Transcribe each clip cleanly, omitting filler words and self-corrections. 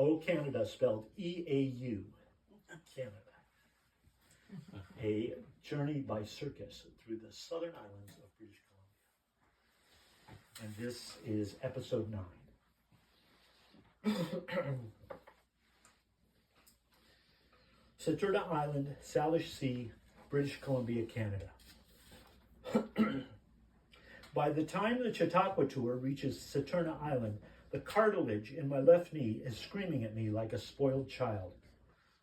O Canada, spelled E-A-U, Canada. A journey by circus through the southern islands of British Columbia. And this is episode 9. Saturna Island, Salish Sea, British Columbia, Canada. By the time the Chautauqua tour reaches Saturna Island, the cartilage in my left knee is screaming at me like a spoiled child.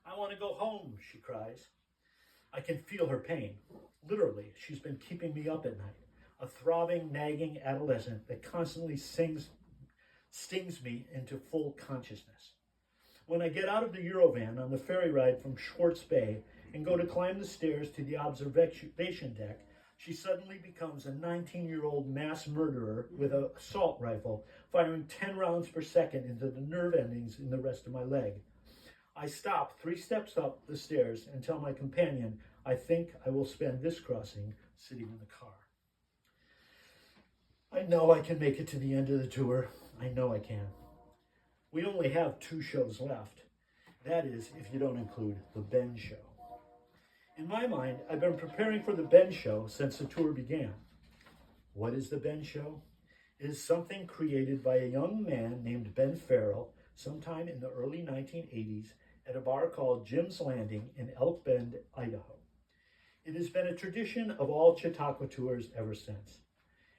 "I want to go home," she cries. I can feel her pain. Literally, she's been keeping me up at night, a throbbing, nagging adolescent that constantly stings me into full consciousness. When I get out of the Eurovan on the ferry ride from Schwartz Bay and go to climb the stairs to the observation deck, she suddenly becomes a 19-year-old mass murderer with an assault rifle, firing 10 rounds per second into the nerve endings in the rest of my leg. I stop 3 steps up the stairs and tell my companion I think I will spend this crossing sitting in the car. I know I can make it to the end of the tour. I know I can. We only have 2 shows left. That is, if you don't include the Ben Show. In my mind, I've been preparing for the Ben Show since the tour began. What is the Ben Show? It is something created by a young man named Ben Farrell sometime in the early 1980s at a bar called Jim's Landing in Elk Bend, Idaho. It has been a tradition of all Chautauqua tours ever since.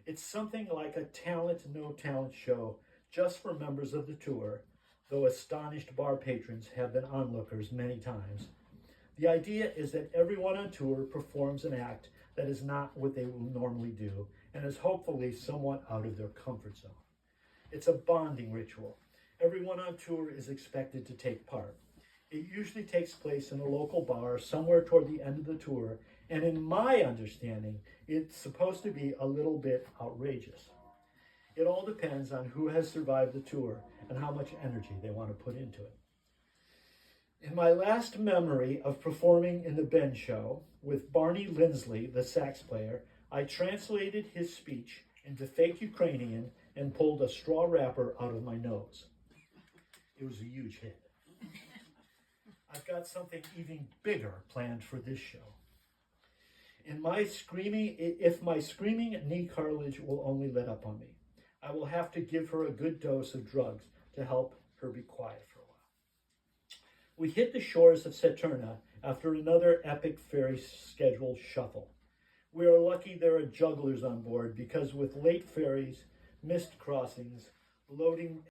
It's something like a talent, no talent show just for members of the tour, though astonished bar patrons have been onlookers many times. The idea is that everyone on tour performs an act that is not what they will normally do and is hopefully somewhat out of their comfort zone. It's a bonding ritual. Everyone on tour is expected to take part. It usually takes place in a local bar somewhere toward the end of the tour, and in my understanding, it's supposed to be a little bit outrageous. It all depends on who has survived the tour and how much energy they want to put into it. In my last memory of performing in the Ben Show with Barney Lindsley, the sax player, I translated his speech into fake Ukrainian and pulled a straw wrapper out of my nose. It was a huge hit. I've got something even bigger planned for this show. If my screaming knee cartilage will only let up on me, I will have to give her a good dose of drugs to help her be quiet for a while. We hit the shores of Saturna after another epic ferry schedule shuffle. We are lucky there are jugglers on board because with late ferries, missed crossings, loading